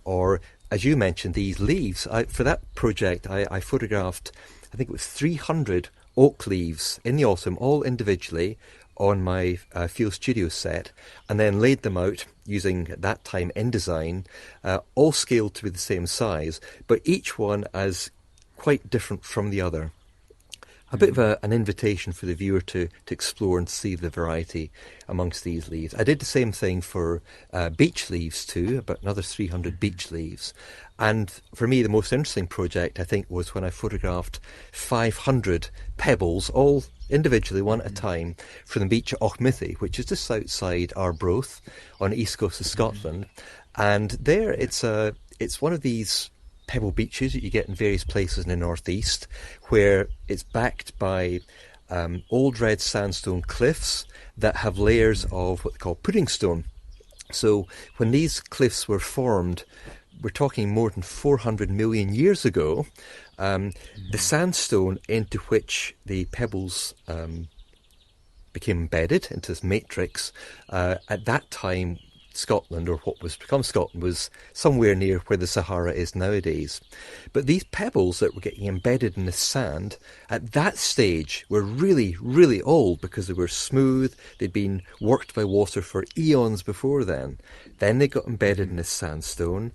or, as you mentioned, these leaves. For that project, I photographed, I think it was 300 oak leaves in the autumn, all individually, on my Field Studio set, and then laid them out using, at that time, InDesign, all scaled to be the same size, but each one as quite different from the other. A bit of an invitation for the viewer to explore and see the variety amongst these leaves. I did the same thing for beech leaves too, about another 300 beech leaves. And for me, the most interesting project, I think, was when I photographed 500 pebbles, all individually, one at a time, from the beach at Auchmithie, which is just outside Arbroath on the east coast of Scotland. And there, it's one of these pebble beaches that you get in various places in the northeast, where it's backed by old red sandstone cliffs that have layers of what they call pudding stone. So when these cliffs were formed, we're talking more than 400 million years ago, the sandstone into which the pebbles became embedded into this matrix, at that time Scotland, or what was become Scotland, was somewhere near where the Sahara is nowadays. But these pebbles that were getting embedded in the sand at that stage were really, really old, because they were smooth. They'd been worked by water for eons before then. Then they got embedded in the sandstone,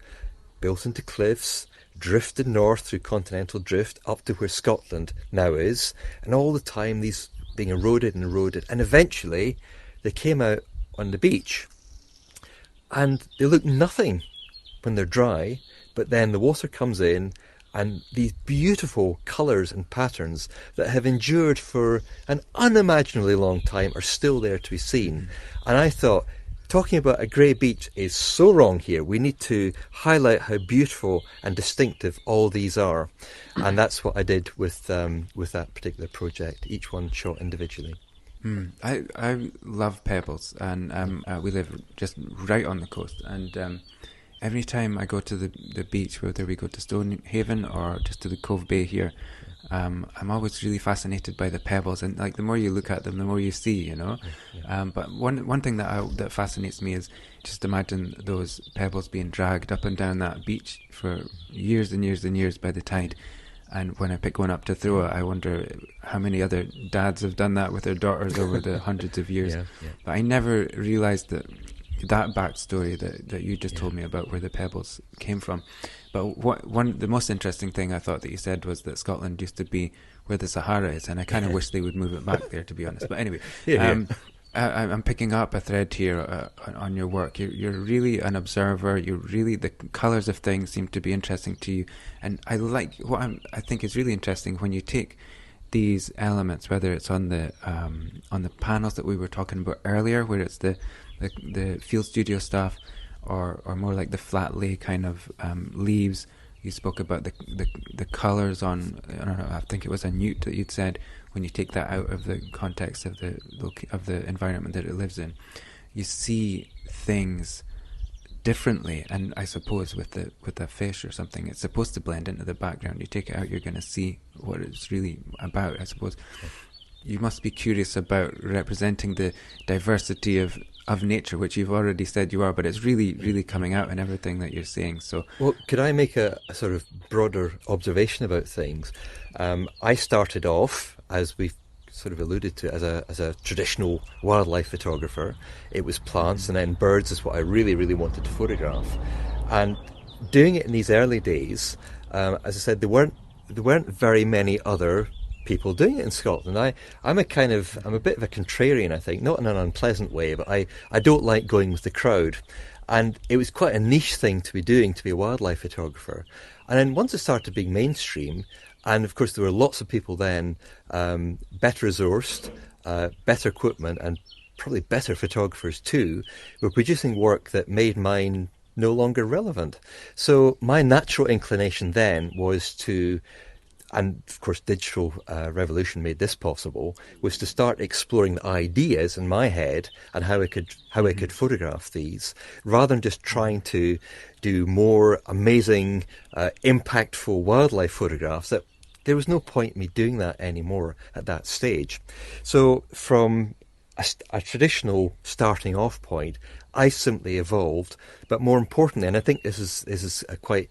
built into cliffs, drifted north through continental drift up to where Scotland now is, and all the time these being eroded, and eventually they came out on the beach. And they look nothing when they're dry, but then the water comes in, and these beautiful colours and patterns that have endured for an unimaginably long time are still there to be seen. And I thought, talking about a grey beach is so wrong here. We need to highlight how beautiful and distinctive all these are. And that's what I did with that particular project, each one shot individually. I love pebbles, and we live just right on the coast, and every time I go to the beach, whether we go to Stonehaven or just to the Cove Bay here, I'm always really fascinated by the pebbles, and like the more you look at them, the more you see, you know. Yeah. But one thing that fascinates me is just imagine those pebbles being dragged up and down that beach for years and years and years by the tide. And when I pick one up to throw it, I wonder how many other dads have done that with their daughters over the hundreds of years. Yeah. But I never realised that that backstory that you just told me about where the pebbles came from. But the most interesting thing I thought that you said was that Scotland used to be where the Sahara is, and I kind of wish they would move it back there, to be honest. But anyway, I'm picking up a thread here on your work. You're really an observer. The colours of things seem to be interesting to you, and I like I think is really interesting when you take these elements, whether it's on the panels that we were talking about earlier, where it's the field studio stuff, or more like the flat lay kind of leaves. You spoke about the colours on, I don't know, I think it was a newt that you'd said, when you take that out of the context of the environment that it lives in, you see things differently. And I suppose with a fish or something, it's supposed to blend into the background. You take it out, you're going to see what it's really about, I suppose. You must be curious about representing the diversity of nature, which you've already said you are, but it's really, really coming out in everything that you're saying. So, well, could I make a sort of broader observation about things? I started off, as we've sort of alluded to, as a traditional wildlife photographer. It was plants, and then birds is what I really, really wanted to photograph. And doing it in these early days, as I said, there weren't very many other people doing it in Scotland. I'm a bit of a contrarian, I think, not in an unpleasant way, but I don't like going with the crowd. And it was quite a niche thing to be doing, to be a wildlife photographer. And then once it started being mainstream, and of course there were lots of people then, better resourced, better equipment, and probably better photographers too, were producing work that made mine no longer relevant. So my natural inclination then was to, and of course digital revolution made this possible, was to start exploring the ideas in my head and how I could photograph these, rather than just trying to do more amazing, impactful wildlife photographs. That there was no point in me doing that anymore at that stage. So from a traditional starting off point, I simply evolved. But more importantly, and I think this is a quite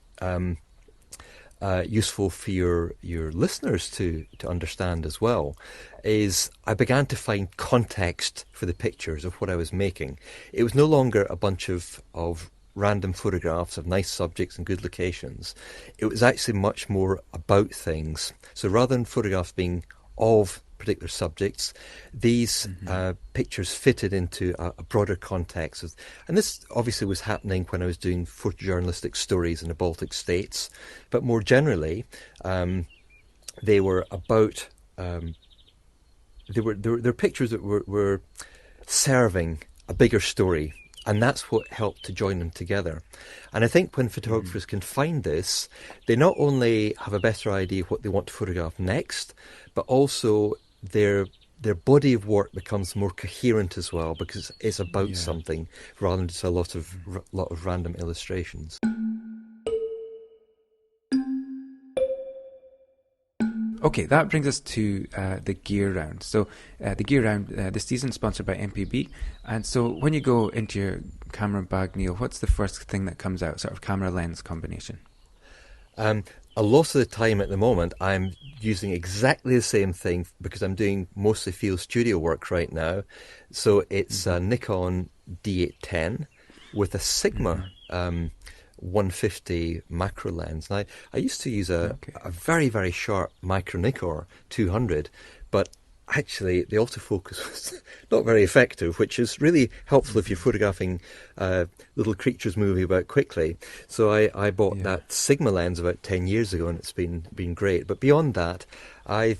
useful for your listeners to understand as well, is I began to find context for the pictures of what I was making. It was no longer a bunch of random photographs of nice subjects and good locations. It was actually much more about things. So rather than photographs being of particular subjects, these pictures fitted into a broader context. And this obviously was happening when I was doing photojournalistic stories in the Baltic states, but more generally, they were about they're pictures that were serving a bigger story. And that's what helped to join them together. And I think when photographers can find this, they not only have a better idea of what they want to photograph next, but also their body of work becomes more coherent as well, because it's about something rather than just a lot of random illustrations. Okay, that brings us to the gear round. So the gear round this season sponsored by MPB. And so when you go into your camera bag, Neil, what's the first thing that comes out, sort of camera lens combination? A lot of the time at the moment, I'm using exactly the same thing because I'm doing mostly field studio work right now. So it's a Nikon D810 with a Sigma 150 macro lens. Now, I used to use a very, very sharp micro Nikkor 200, but actually the autofocus was not very effective, which is really helpful if you're photographing little creatures moving about quickly. So I bought that Sigma lens about 10 years ago, and it's been great. But beyond that, I'm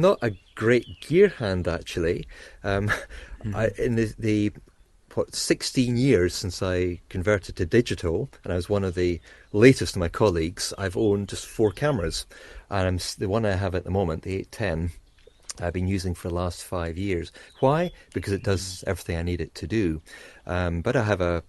not a great gear hand actually. In the 16 years since I converted to digital, and I was one of the latest of my colleagues, I've owned just 4 cameras. And the one I have at the moment, the 810, I've been using for the last 5 years. Why? Because it does everything I need it to do. But I have a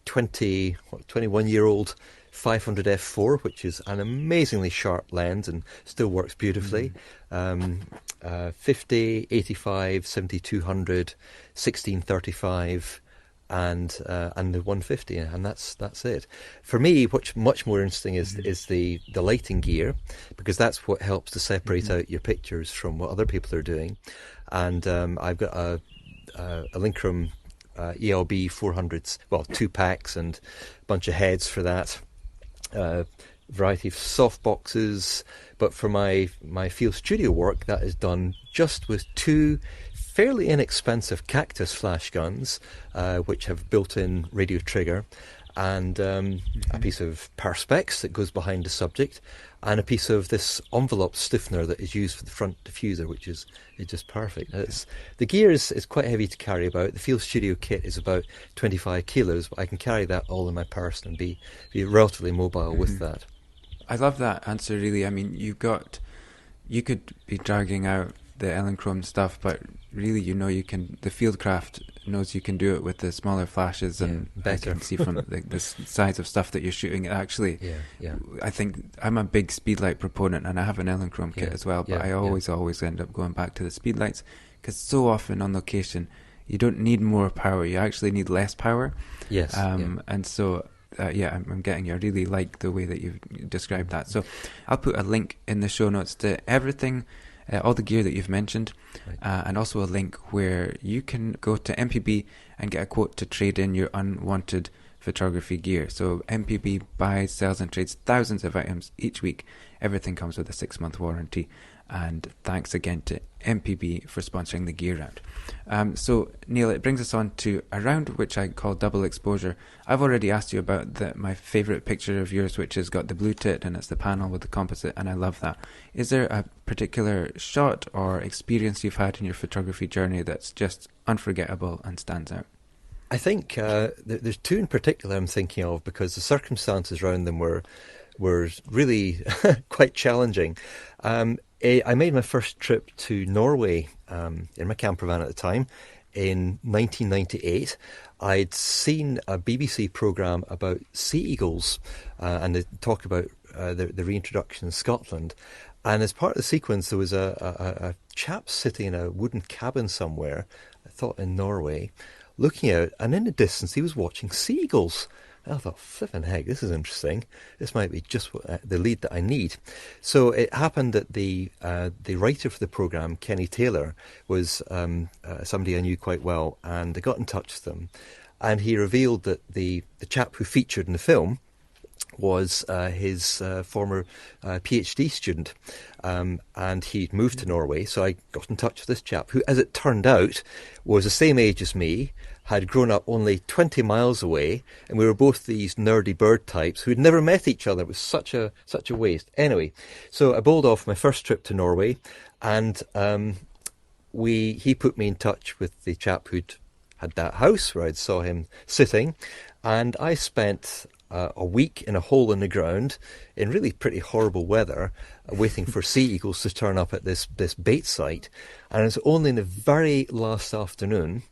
21-year-old 500 f4, which is an amazingly sharp lens and still works beautifully. 50, 85, 7200, 1635, and the 150, and that's it. For me, what's much more interesting is the lighting gear, because that's what helps to separate out your pictures from what other people are doing. And I've got a Linkrum ELB 400s, well, 2 packs and a bunch of heads for that. Variety of soft boxes, but for my field studio work, that is done just with 2 fairly inexpensive cactus flash guns, which have built-in radio trigger, and a piece of perspex that goes behind the subject, and a piece of this envelope stiffener that is used for the front diffuser, which is just perfect. The gear is quite heavy to carry about. The field studio kit is about 25 kilos, but I can carry that all in my purse and be relatively mobile with that. I love that answer, really. I mean, you could be dragging out the Elinchrom stuff, but really, you can. The Fieldcraft knows you can do it with the smaller flashes, and better. I can see from the size of stuff that you're shooting. Actually, I think I'm a big speedlight proponent, and I have an Elinchrom kit as well. But I always end up going back to the speedlights, because so often on location, you don't need more power; you actually need less power. Yes, and so. I'm getting you. I really like the way that you've described that. So I'll put a link in the show notes to everything, all the gear that you've mentioned, and also a link where you can go to MPB and get a quote to trade in your unwanted photography gear. So MPB buys, sells and trades thousands of items each week. Everything comes with a 6-month warranty. And thanks again to MPB for sponsoring the gear round. So, Neil, it brings us on to a round which I call double exposure. I've already asked you about my favourite picture of yours, which has got the blue tit and it's the panel with the composite, and I love that. Is there a particular shot or experience you've had in your photography journey that's just unforgettable and stands out? I think there's 2 in particular I'm thinking of, because the circumstances around them were really quite challenging. I made my first trip to Norway in my camper van at the time in 1998. I'd seen a BBC programme about sea eagles, and they talk about the reintroduction in Scotland. And as part of the sequence, there was a chap sitting in a wooden cabin somewhere, I thought in Norway, looking out, and in the distance he was watching sea eagles. I thought, flippin' heck, this is interesting. This might be just the lead that I need. So it happened that the writer for the programme, Kenny Taylor, was somebody I knew quite well, and I got in touch with him. And he revealed that the chap who featured in the film was his former PhD student. And he'd moved to Norway, so I got in touch with this chap, who, as it turned out, was the same age as me, had grown up only 20 miles away, and we were both these nerdy bird types who'd never met each other. It was such a waste. Anyway, so I bowled off my first trip to Norway, and he put me in touch with the chap who'd had that house where I saw him sitting, and I spent a week in a hole in the ground in really pretty horrible weather, waiting for sea eagles to turn up at this bait site. And it was only in the very last afternoon,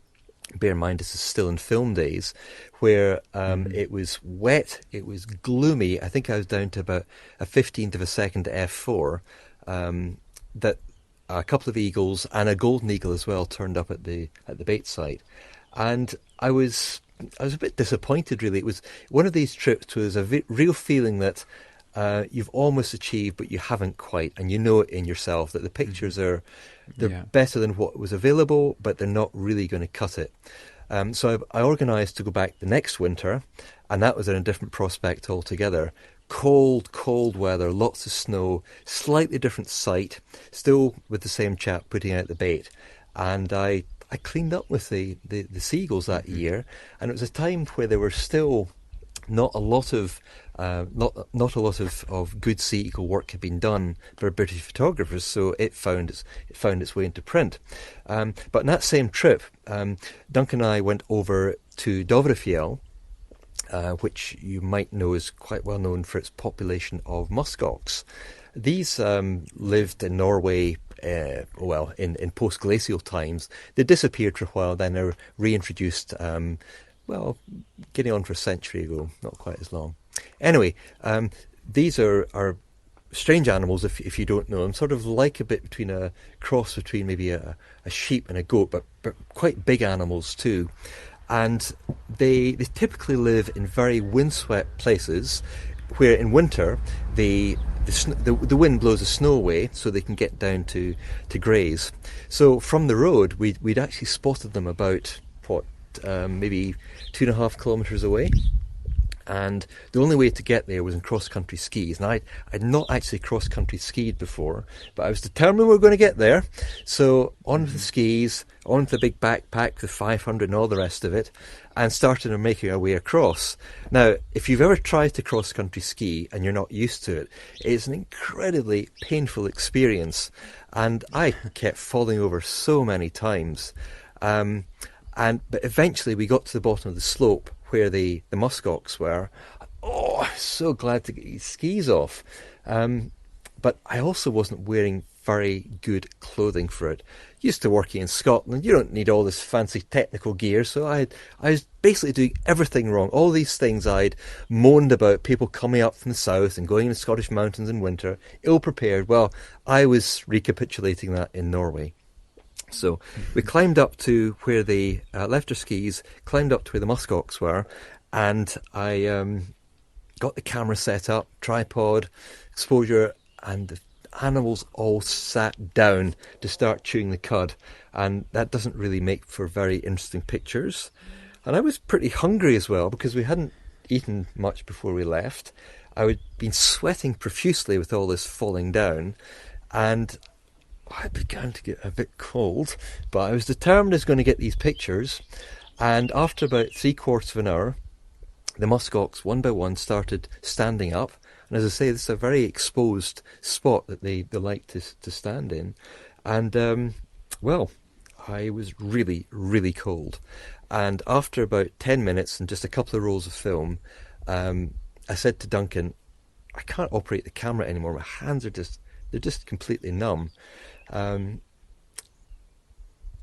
bear in mind this is still in film days, where it was wet, it was gloomy. I think I was down to about a 15th of a second f4, that a couple of eagles and a golden eagle as well turned up at the bait site. And I was a bit disappointed, really. It was one of these trips where there's a real feeling that you've almost achieved, but you haven't quite, and you know it in yourself that the pictures they're better than what was available, but they're not really going to cut it. So I organised to go back the next winter, and that was in a different prospect altogether. Cold weather, lots of snow, slightly different site, still with the same chap putting out the bait. And I cleaned up with the seagulls that year, and it was a time where there were still not a lot of good sea eagle work had been done by British photographers, so it found its way into print. But in that same trip, Duncan and I went over to Dovrefjell, which you might know is quite well known for its population of muskox. These lived in Norway, in post-glacial times. They disappeared for a while, then they were reintroduced, getting on for a century ago, not quite as long. Anyway, these are strange animals if you don't know them, sort of like a bit between a cross between maybe a sheep and a goat, but quite big animals too. And they typically live in very windswept places where in winter the wind blows the snow away so they can get down to graze. So from the road we'd actually spotted them about just maybe 2.5 kilometres away. And the only way to get there was in cross-country skis. And I'd not actually cross-country skied before, but I was determined we were going to get there. So on with the skis, on with the big backpack, the 500 and all the rest of it, and started making our way across. Now, if you've ever tried to cross-country ski and you're not used to it, it's an incredibly painful experience. And I kept falling over so many times. But eventually we got to the bottom of the slope where the muskox were. Oh, I'm so glad to get these skis off. But I also wasn't wearing very good clothing for it. Used to working in Scotland, you don't need all this fancy technical gear, so I was basically doing everything wrong. All these things I'd moaned about, people coming up from the south and going in the Scottish mountains in winter, ill-prepared. Well, I was recapitulating that in Norway. So we climbed up to where they left our skis, climbed up to where the muskox were, and I got the camera set up, tripod, exposure, and the animals all sat down to start chewing the cud, and that doesn't really make for very interesting pictures. And I was pretty hungry as well, because we hadn't eaten much before we left. I had been sweating profusely with all this falling down, and I began to get a bit cold, but I was determined I was going to get these pictures. And after about 3/4 of an hour, the muskox, one by one, started standing up. And as I say, this is a very exposed spot that they like to stand in. And, well, I was really, really cold. And after about 10 minutes and just a couple of rolls of film, I said to Duncan, I can't operate the camera anymore. My hands are they're just completely numb.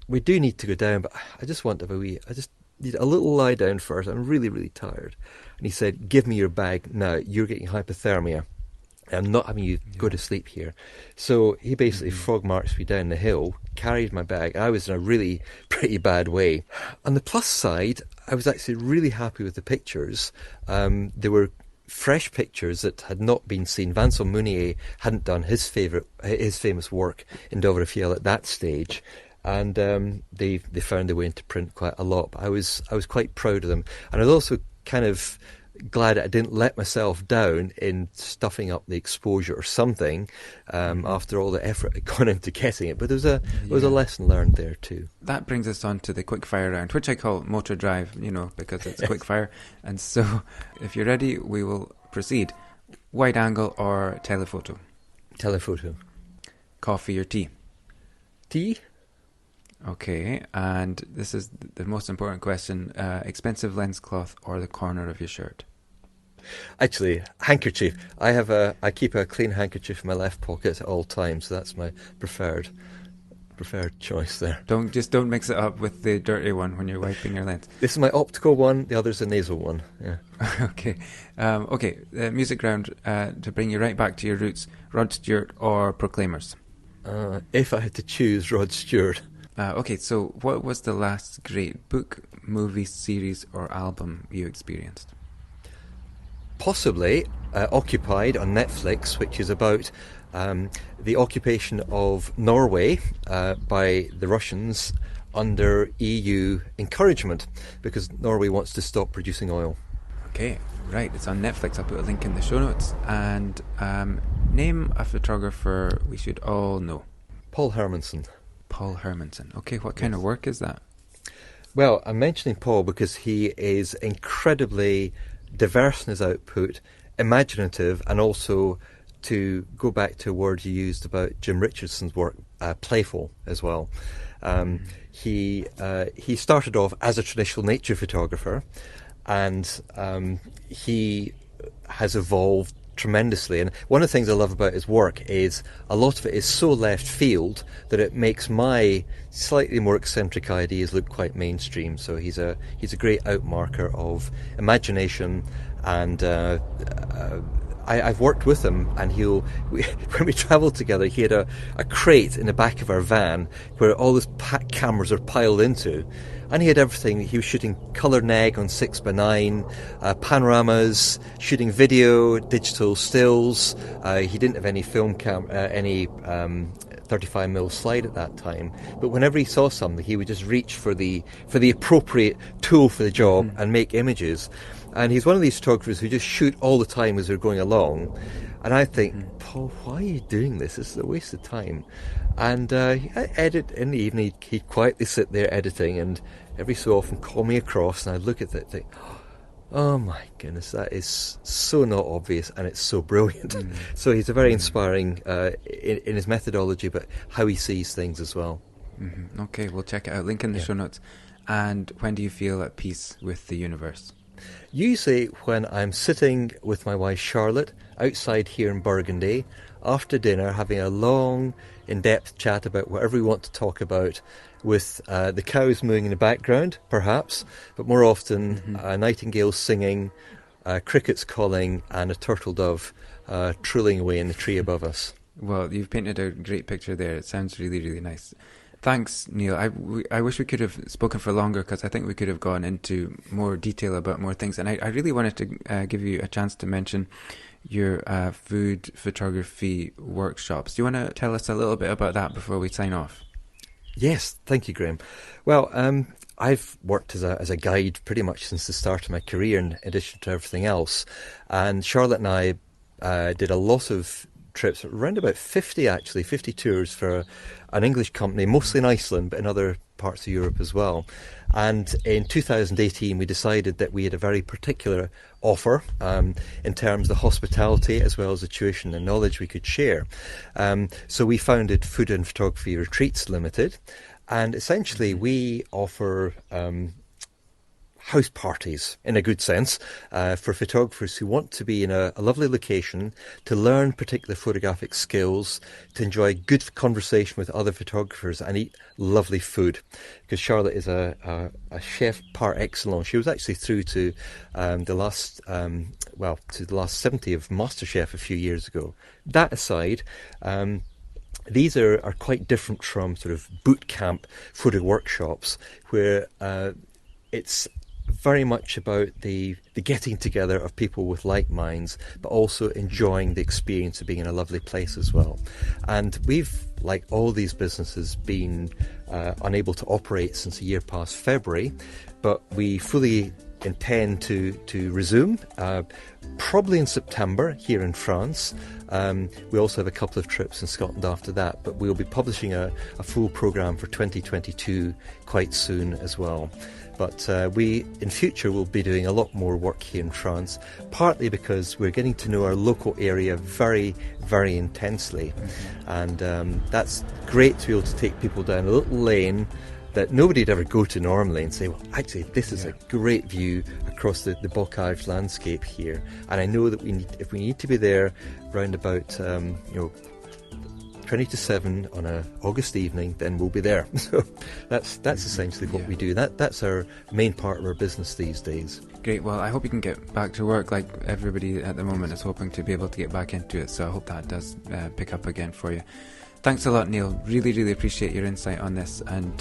We do need to go down, but I just want I just need a little lie down first. I'm really, really tired. And he said, give me your bag now. You're getting hypothermia. I'm not having you go to sleep here. So he basically frog marched me down the hill, carried my bag. I was in a really pretty bad way. On the plus side, I was actually really happy with the pictures. They were fresh pictures that had not been seen. Vincent Munier hadn't done his famous work in Dovrefjell at that stage, and they found their way into print quite a lot. But I was quite proud of them, and I was also kind of glad I didn't let myself down in stuffing up the exposure or something after all the effort had gone into getting it. But there was a lesson learned there too. That brings us on to the quickfire round, which I call motor drive, because it's quickfire. And so, if you're ready, we will proceed. Wide angle or telephoto? Telephoto. Coffee or tea? Tea. Okay, and this is the most important question. Expensive lens cloth or the corner of your shirt? Actually, handkerchief. I keep a clean handkerchief in my left pocket at all times, so that's my preferred choice there. Don't mix it up with the dirty one when you're wiping your lens. This is my optical one, the other's a nasal one. Yeah. Okay. Music round to bring you right back to your roots. Rod Stewart or Proclaimers? If I had to choose, Rod Stewart. Okay, so what was the last great book, movie, series or album you experienced? Possibly Occupied on Netflix, which is about the occupation of Norway by the Russians under EU encouragement, because Norway wants to stop producing oil. Okay, right, it's on Netflix. I'll put a link in the show notes. And name a photographer we should all know. Paul Hermansen. Paul Hermansen. Okay, what kind of work is that? Well, I'm mentioning Paul because he is incredibly diverse in his output, imaginative, and also, to go back to a word you used about Jim Richardson's work, playful as well. He started off as a traditional nature photographer, and he has evolved tremendously. And one of the things I love about his work is a lot of it is so left field that it makes my slightly more eccentric ideas look quite mainstream. So he's a great outmarker of imagination, and I've worked with him, and when we travelled together, he had a crate in the back of our van where all those cameras are piled into, and he had everything. He was shooting colour neg on 6x9, panoramas, shooting video, digital stills. He didn't have any 35mm slide at that time. But whenever he saw something, he would just reach for the appropriate tool for the job and make images. And he's one of these photographers who just shoot all the time as they're going along. And I think, Paul, why are you doing this? This is a waste of time. And I edit in the evening. He'd quietly sit there editing, and every so often call me across, and I'd look at it and think, oh my goodness, that is so not obvious, and it's so brilliant. So he's a very inspiring in his methodology, but how he sees things as well. Okay, we'll check it out. Link in the show notes. And when do you feel at peace with the universe? Usually when I'm sitting with my wife Charlotte outside here in Burgundy after dinner, having a long, in-depth chat about whatever we want to talk about, with the cows mooing in the background, perhaps, but more often nightingales singing, crickets calling, and a turtle dove trilling away in the tree above us. Well, you've painted a great picture there. It sounds really, really nice. Thanks, Neil. I wish we could have spoken for longer, because I think we could have gone into more detail about more things. And I really wanted to give you a chance to mention your food photography workshops. Do you want to tell us a little bit about that before we sign off? Yes, thank you, Graham. Well, I've worked as a guide pretty much since the start of my career, in addition to everything else. And Charlotte and I did a lot of trips, around about 50 tours for an English company, mostly in Iceland, but in other parts of Europe as well. And in 2018, we decided that we had a very particular offer in terms of the hospitality as well as the tuition and knowledge we could share. So we founded Food and Photography Retreats Limited, and essentially we offer house parties, in a good sense, for photographers who want to be in a lovely location, to learn particular photographic skills, to enjoy good conversation with other photographers, and eat lovely food. Because Charlotte is a chef par excellence. She was actually through to the last 70 of MasterChef a few years ago. That aside, these are quite different from sort of boot camp photo workshops, where it's very much about the getting together of people with like minds, but also enjoying the experience of being in a lovely place as well. And we've, like all these businesses, been unable to operate since a year past February, but we fully intend to resume, probably in September here in France. We also have a couple of trips in Scotland after that, but we'll be publishing a full programme for 2022 quite soon as well. But we, in future, will be doing a lot more work here in France, partly because we're getting to know our local area very, very intensely. And that's great to be able to take people down a little lane that nobody'd ever go to normally and say, well, actually, this is a great view across the Bocage landscape here. And I know that if we need to be there round about 20 to 7 on an August evening, then we'll be there. So that's essentially what we do. That's our main part of our business these days. Great. Well, I hope you can get back to work, like everybody at the moment is hoping to be able to get back into it. So I hope that does pick up again for you. Thanks a lot, Neil. Really, really appreciate your insight on this, and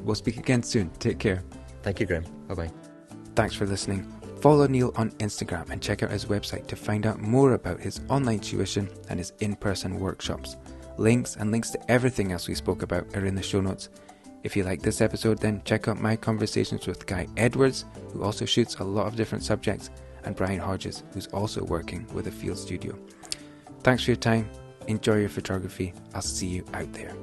we'll speak again soon. Take care. Thank you, Graham. Bye-bye. Thanks for listening. Follow Neil on Instagram and check out his website to find out more about his online tuition and his in-person workshops. Links and links to everything else we spoke about are in the show notes. If you like this episode, then check out my conversations with Guy Edwards, who also shoots a lot of different subjects, and Brian Hodges, who's also working with a field studio. Thanks for your time. Enjoy your photography. I'll see you out there.